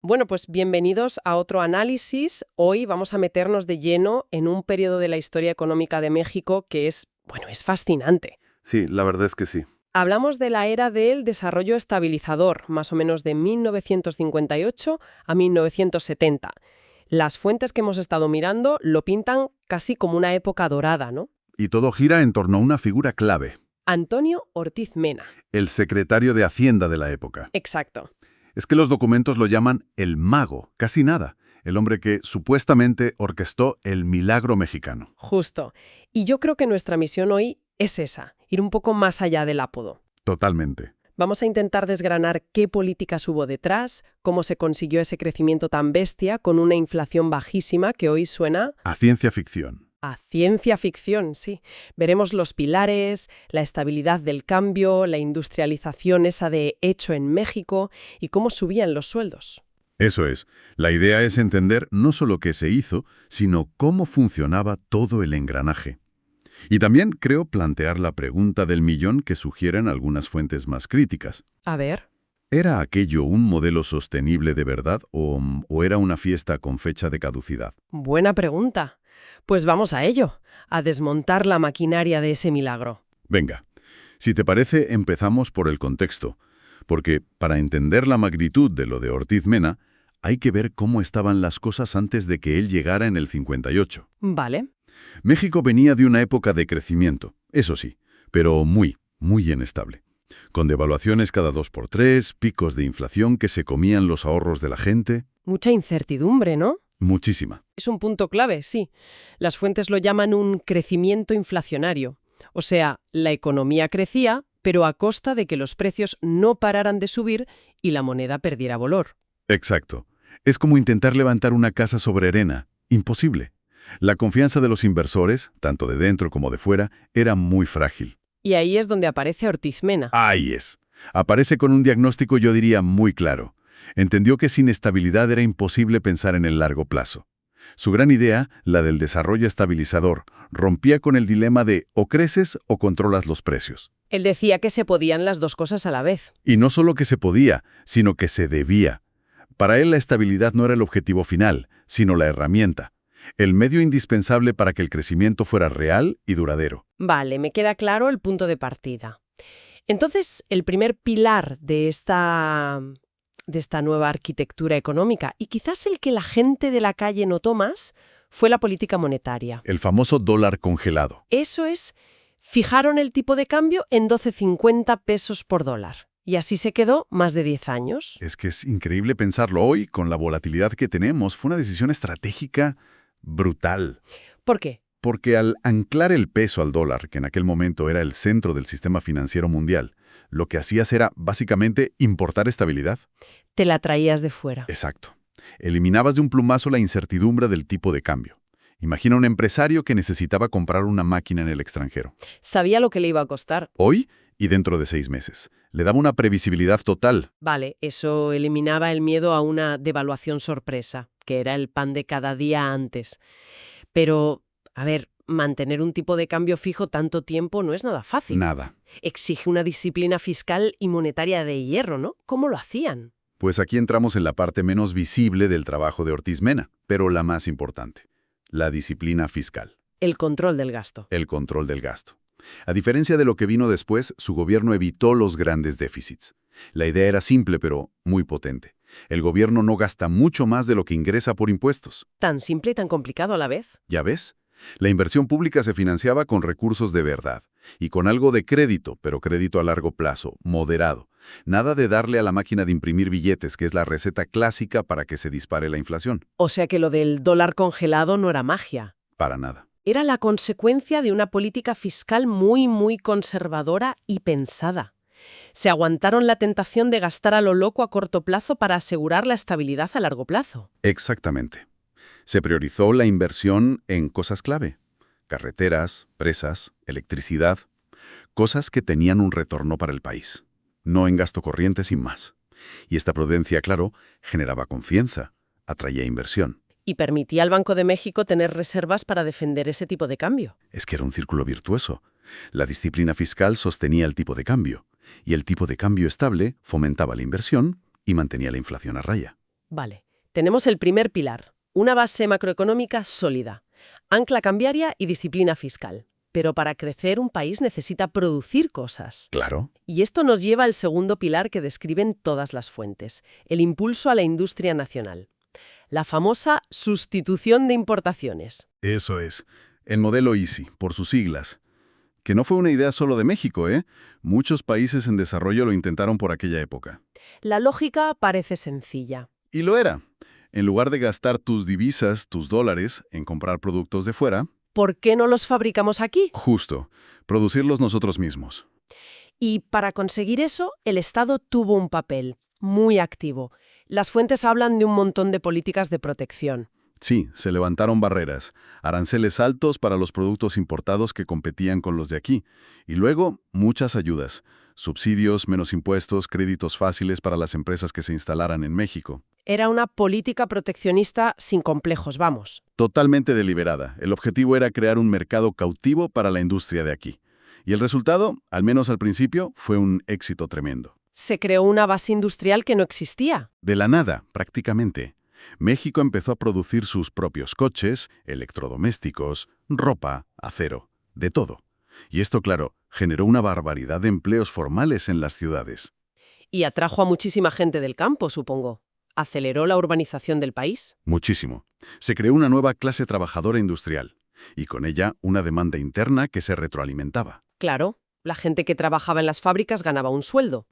Bueno, pues bienvenidos a otro análisis. Hoy vamos a meternos de lleno en un periodo de la historia económica de México que es fascinante. Sí, la verdad es que sí. Hablamos de la era del desarrollo estabilizador, más o menos de 1958 a 1970. Las fuentes que hemos estado mirando lo pintan casi como una época dorada, ¿no? Y todo gira en torno a una figura clave, Antonio Ortiz Mena. el secretario de Hacienda de la época. Exacto. Es que los documentos lo llaman el mago, casi nada, el hombre que supuestamente orquestó el milagro mexicano. Justo. Y yo creo que nuestra misión hoy es esa, ir un poco más allá del apodo. Totalmente. Vamos a intentar desgranar qué políticas hubo detrás, cómo se consiguió ese crecimiento tan bestia con una inflación bajísima que hoy suena A ciencia ficción. a ciencia ficción, sí. Veremos los pilares, la estabilidad del cambio, la industrialización esa de hecho en México y cómo subían los sueldos. Eso es. La idea es entender no solo qué se hizo, sino cómo funcionaba todo el engranaje. Y también creo plantear la pregunta del millón que sugieren algunas fuentes más críticas. A ver. ¿Era aquello un modelo sostenible de verdad o era una fiesta con fecha de caducidad? Buena pregunta. Pues vamos a ello, a desmontar la maquinaria de ese milagro. Venga, si te parece, empezamos por el contexto, porque para entender la magnitud de lo de Ortiz Mena, hay que ver cómo estaban las cosas antes de que él llegara en el 58. Vale. México venía de una época de crecimiento, eso sí, pero muy inestable, con devaluaciones cada 2 por 3, picos de inflación que se comían los ahorros de la gente. Mucha incertidumbre, ¿no? Muchísima. Es un punto clave, sí. Las fuentes lo llaman un crecimiento inflacionario. O sea, la economía crecía, pero a costa de que los precios no pararan de subir y la moneda perdiera valor. Exacto. Es como intentar levantar una casa sobre arena. Imposible. La confianza de los inversores, tanto de dentro como de fuera, era muy frágil. Y ahí es donde aparece Ortiz Mena. Ahí es. Aparece con un diagnóstico, yo diría, muy claro. Entendió que sin estabilidad era imposible pensar en el largo plazo. Su gran idea, la del desarrollo estabilizador, rompía con el dilema de o creces o controlas los precios. Él decía que se podían las dos cosas a la vez. Y no solo que se podía, sino que se debía. Para él la estabilidad no era el objetivo final, sino la herramienta, el medio indispensable para que el crecimiento fuera real y duradero. Vale, me queda claro el punto de partida. Entonces, el primer pilar de esta nueva arquitectura económica, y quizás el que la gente de la calle notó más, fue la política monetaria. El famoso dólar congelado. Eso es, fijaron el tipo de cambio en 12,50 pesos por dólar. Y así se quedó más de 10 años. Es que es increíble pensarlo hoy, con la volatilidad que tenemos. Fue una decisión estratégica brutal. ¿Por qué? Porque al anclar el peso al dólar, que en aquel momento era el centro del sistema financiero mundial, lo que hacías era básicamente importar estabilidad. Te la traías de fuera. Exacto. Eliminabas de un plumazo la incertidumbre del tipo de cambio. Imagina un empresario que necesitaba comprar una máquina en el extranjero. Sabía lo que le iba a costar. Hoy y dentro de 6 meses. Le daba una previsibilidad total. Vale, eso eliminaba el miedo a una devaluación sorpresa, que era el pan de cada día antes. Pero, a ver, mantener un tipo de cambio fijo tanto tiempo no es nada fácil. Nada. Exige una disciplina fiscal y monetaria de hierro, ¿no? ¿Cómo lo hacían? Pues aquí entramos en la parte menos visible del trabajo de Ortiz Mena, pero la más importante. La disciplina fiscal. El control del gasto. El control del gasto. A diferencia de lo que vino después, su gobierno evitó los grandes déficits. La idea era simple, pero muy potente. El gobierno no gasta mucho más de lo que ingresa por impuestos. Tan simple y tan complicado a la vez. ¿Ya ves? La inversión pública se financiaba con recursos de verdad y con algo de crédito, pero crédito a largo plazo, moderado. Nada de darle a la máquina de imprimir billetes, que es la receta clásica para que se dispare la inflación. O sea que lo del dólar congelado no era magia. Para nada. Era la consecuencia de una política fiscal muy conservadora y pensada. Se aguantaron la tentación de gastar a lo loco a corto plazo para asegurar la estabilidad a largo plazo. Exactamente. Se priorizó la inversión en cosas clave. Carreteras, presas, electricidad. Cosas que tenían un retorno para el país. No en gasto corriente sin más. Y esta prudencia, claro, generaba confianza, atraía inversión. Y permitía al Banco de México tener reservas para defender ese tipo de cambio. Es que era un círculo virtuoso. La disciplina fiscal sostenía el tipo de cambio, y el tipo de cambio estable fomentaba la inversión y mantenía la inflación a raya. Vale, tenemos el primer pilar, una base macroeconómica sólida, ancla cambiaria y disciplina fiscal. Pero para crecer un país necesita producir cosas. Claro. Y esto nos lleva al segundo pilar que describen todas las fuentes, el impulso a la industria nacional. La famosa sustitución de importaciones. Eso es. El modelo EASY, por sus siglas. Que no fue una idea solo de México, ¿eh? Muchos países en desarrollo lo intentaron por aquella época. La lógica parece sencilla. Y lo era. En lugar de gastar tus divisas, tus dólares, en comprar productos de fuera, ¿Por qué no los fabricamos aquí? justo, producirlos nosotros mismos. Y para conseguir eso, el Estado tuvo un papel muy activo. Las fuentes hablan de un montón de políticas de protección. Sí, se levantaron barreras, aranceles altos para los productos importados que competían con los de aquí, y luego muchas ayudas, subsidios, menos impuestos, créditos fáciles para las empresas que se instalaran en México. Era una política proteccionista sin complejos, vamos. Totalmente deliberada. El objetivo era crear un mercado cautivo para la industria de aquí. Y el resultado, al menos al principio, fue un éxito tremendo. Se creó una base industrial que no existía. De la nada, prácticamente. México empezó a producir sus propios coches, electrodomésticos, ropa, acero, de todo. Y esto, claro, generó una barbaridad de empleos formales en las ciudades. Y atrajo a muchísima gente del campo, supongo. Aceleró la urbanización del país. Muchísimo. Se creó una nueva clase trabajadora industrial, y con ella una demanda interna que se retroalimentaba. Claro, la gente que trabajaba en las fábricas ganaba un sueldo.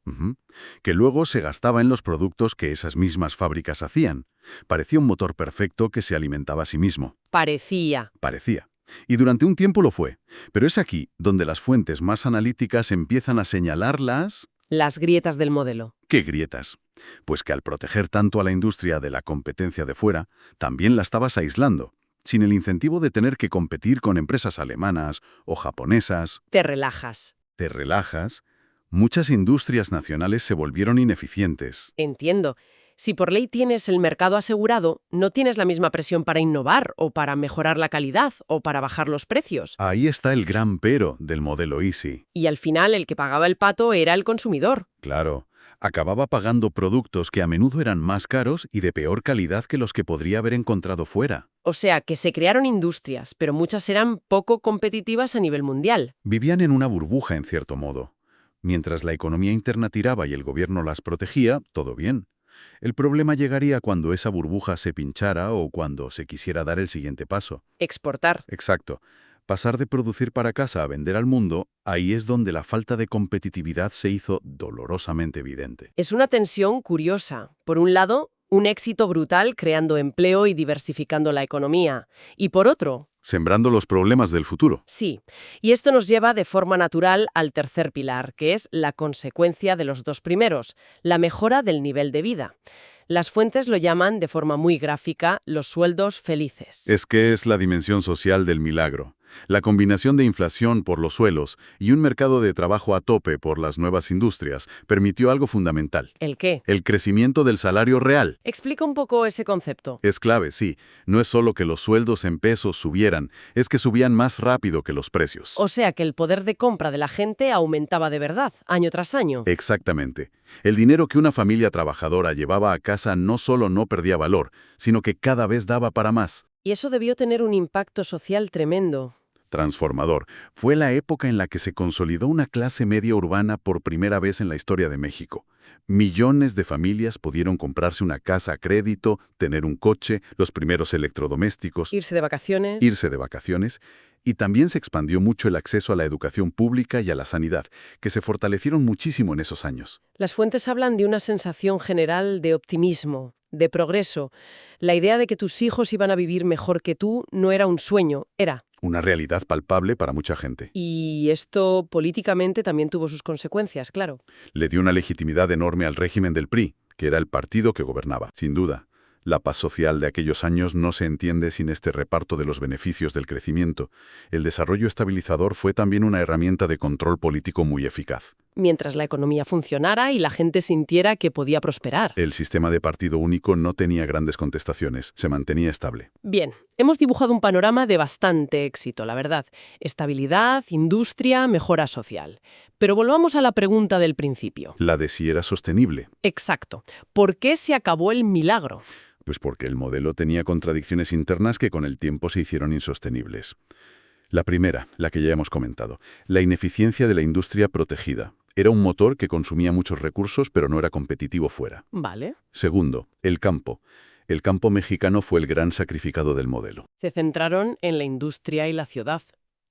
Que luego se gastaba en los productos que esas mismas fábricas hacían. Parecía un motor perfecto que se alimentaba a sí mismo. Parecía. Parecía. Y durante un tiempo lo fue. Pero es aquí donde las fuentes más analíticas empiezan a señalar Las grietas del modelo. ¿Qué grietas? Pues que al proteger tanto a la industria de la competencia de fuera, también la estabas aislando, sin el incentivo de tener que competir con empresas alemanas o japonesas. Te relajas. Te relajas. Muchas industrias nacionales se volvieron ineficientes. Entiendo. Si por ley tienes el mercado asegurado, no tienes la misma presión para innovar o para mejorar la calidad o para bajar los precios. Ahí está el gran pero del modelo EASY. Y al final el que pagaba el pato era el consumidor. Claro, acababa pagando productos que a menudo eran más caros y de peor calidad que los que podría haber encontrado fuera. O sea, que se crearon industrias, pero muchas eran poco competitivas a nivel mundial. Vivían en una burbuja, en cierto modo. Mientras la economía interna tiraba y el gobierno las protegía, todo bien. El problema llegaría cuando esa burbuja se pinchara o cuando se quisiera dar el siguiente paso. Exportar. Exacto. Pasar de producir para casa a vender al mundo, ahí es donde la falta de competitividad se hizo dolorosamente evidente. Es una tensión curiosa. Por un lado, un éxito brutal creando empleo y diversificando la economía. Y por otro, Sembrando los problemas del futuro. sí. Y esto nos lleva de forma natural al tercer pilar, que es la consecuencia de los dos primeros, la mejora del nivel de vida. Las fuentes lo llaman de forma muy gráfica los sueldos felices. Es que es la dimensión social del milagro. La combinación de inflación por los suelos y un mercado de trabajo a tope por las nuevas industrias permitió algo fundamental. ¿El qué? El crecimiento del salario real. Explica un poco ese concepto. Es clave, sí. No es solo que los sueldos en pesos subieran, es que subían más rápido que los precios. O sea que el poder de compra de la gente aumentaba de verdad, año tras año. Exactamente. El dinero que una familia trabajadora llevaba a casa no solo no perdía valor, sino que cada vez daba para más. Y eso debió tener un impacto social tremendo. Transformador. Fue la época en la que se consolidó una clase media urbana por primera vez en la historia de México. Millones de familias pudieron comprarse una casa a crédito, tener un coche, los primeros electrodomésticos, Irse de vacaciones. irse de vacaciones, y también se expandió mucho el acceso a la educación pública y a la sanidad, que se fortalecieron muchísimo en esos años. Las fuentes hablan de una sensación general de optimismo, de progreso. La idea de que tus hijos iban a vivir mejor que tú no era un sueño, era. Una realidad palpable para mucha gente. Y esto políticamente también tuvo sus consecuencias, claro. Le dio una legitimidad enorme al régimen del PRI, que era el partido que gobernaba, sin duda. La paz social de aquellos años no se entiende sin este reparto de los beneficios del crecimiento. El desarrollo estabilizador fue también una herramienta de control político muy eficaz. mientras la economía funcionara y la gente sintiera que podía prosperar. El sistema de partido único no tenía grandes contestaciones, se mantenía estable. Bien, hemos dibujado un panorama de bastante éxito, la verdad. Estabilidad, industria, mejora social. Pero volvamos a la pregunta del principio. La de si era sostenible. Exacto. ¿Por qué se acabó el milagro? Pues porque el modelo tenía contradicciones internas que con el tiempo se hicieron insostenibles. La primera, la que ya hemos comentado, la ineficiencia de la industria protegida. Era un motor que consumía muchos recursos, pero no era competitivo fuera. Vale. Segundo, el campo. El campo mexicano fue el gran sacrificado del modelo. Se centraron en la industria y la ciudad.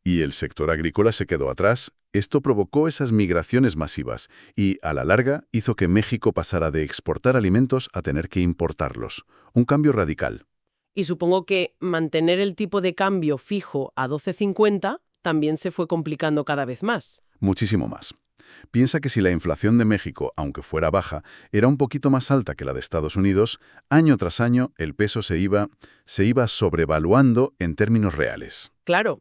Y el sector agrícola se quedó atrás. Esto provocó esas migraciones masivas y, a la larga, hizo que México pasara de exportar alimentos a tener que importarlos. Un cambio radical. Y supongo que mantener el tipo de cambio fijo a 12,50 también se fue complicando cada vez más. Muchísimo más. Piensa que si la inflación de México, aunque fuera baja, era un poquito más alta que la de Estados Unidos, año tras año el peso se iba sobrevaluando en términos reales. Claro,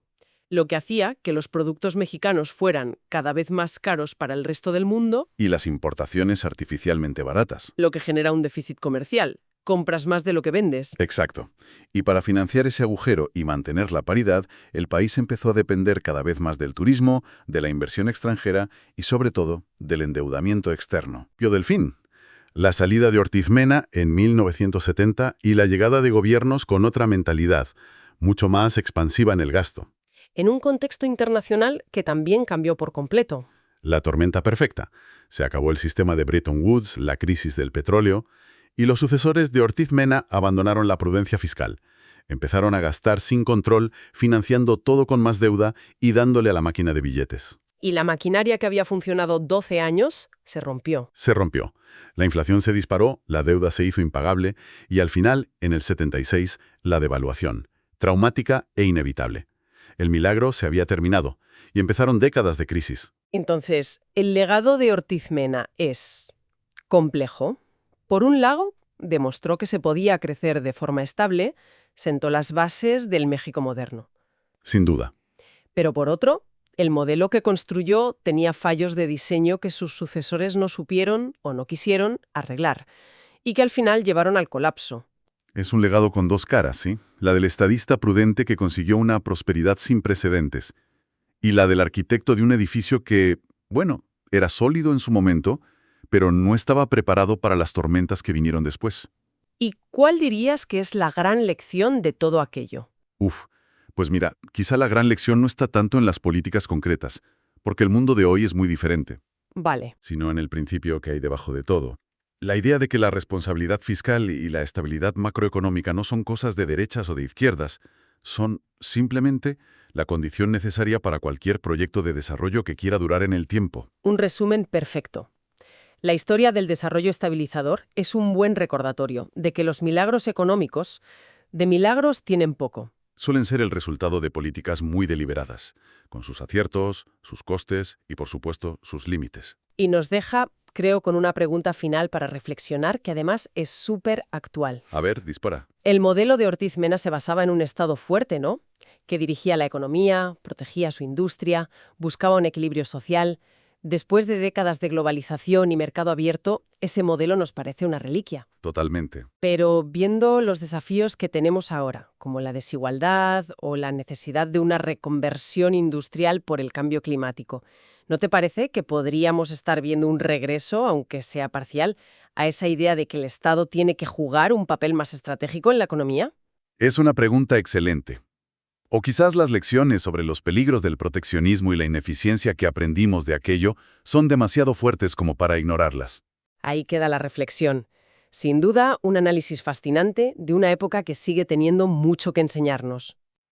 lo que hacía que los productos mexicanos fueran cada vez más caros para el resto del mundo, Y las importaciones artificialmente baratas. lo que genera un déficit comercial. Compras más de lo que vendes. Exacto. Y para financiar ese agujero y mantener la paridad, el país empezó a depender cada vez más del turismo, de la inversión extranjera y, sobre todo, del endeudamiento externo. Pío Delfín. La salida de Ortiz Mena en 1970 y la llegada de gobiernos con otra mentalidad, mucho más expansiva en el gasto. En un contexto internacional que también cambió por completo. La tormenta perfecta. Se acabó el sistema de Bretton Woods, la crisis del petróleo, y los sucesores de Ortiz Mena abandonaron la prudencia fiscal. Empezaron a gastar sin control, financiando todo con más deuda y dándole a la máquina de billetes. Y la maquinaria que había funcionado 12 años se rompió. Se rompió. La inflación se disparó, la deuda se hizo impagable y al final, en el 76, la devaluación. Traumática e inevitable. El milagro se había terminado y empezaron décadas de crisis. Entonces, el legado de Ortiz Mena es complejo. Por un lado, demostró que se podía crecer de forma estable, sentó las bases del México moderno. Sin duda. Pero por otro, el modelo que construyó tenía fallos de diseño que sus sucesores no supieron o no quisieron arreglar, y que al final llevaron al colapso. Es un legado con dos caras, ¿sí? La del estadista prudente que consiguió una prosperidad sin precedentes, y la del arquitecto de un edificio que, bueno, era sólido en su momento, pero no estaba preparado para las tormentas que vinieron después. ¿Y cuál dirías que es la gran lección de todo aquello? Pues mira, quizá la gran lección no está tanto en las políticas concretas, porque el mundo de hoy es muy diferente, Vale. sino en el principio que hay debajo de todo. La idea de que la responsabilidad fiscal y la estabilidad macroeconómica no son cosas de derechas o de izquierdas, son simplemente la condición necesaria para cualquier proyecto de desarrollo que quiera durar en el tiempo. Un resumen perfecto. La historia del desarrollo estabilizador es un buen recordatorio de que los milagros económicos, de milagros tienen poco. Suelen ser el resultado de políticas muy deliberadas, con sus aciertos, sus costes y, por supuesto, sus límites. Y nos deja, creo, con una pregunta final para reflexionar que además es súper actual. A ver, dispara. El modelo de Ortiz Mena se basaba en un Estado fuerte, ¿no? Que dirigía la economía, protegía su industria, buscaba un equilibrio social. Después de décadas de globalización y mercado abierto, ese modelo nos parece una reliquia. Totalmente. Pero viendo los desafíos que tenemos ahora, como la desigualdad o la necesidad de una reconversión industrial por el cambio climático, ¿no te parece que podríamos estar viendo un regreso, aunque sea parcial, a esa idea de que el Estado tiene que jugar un papel más estratégico en la economía? Es una pregunta excelente. O quizás las lecciones sobre los peligros del proteccionismo y la ineficiencia que aprendimos de aquello son demasiado fuertes como para ignorarlas. Ahí queda la reflexión. Sin duda, un análisis fascinante de una época que sigue teniendo mucho que enseñarnos.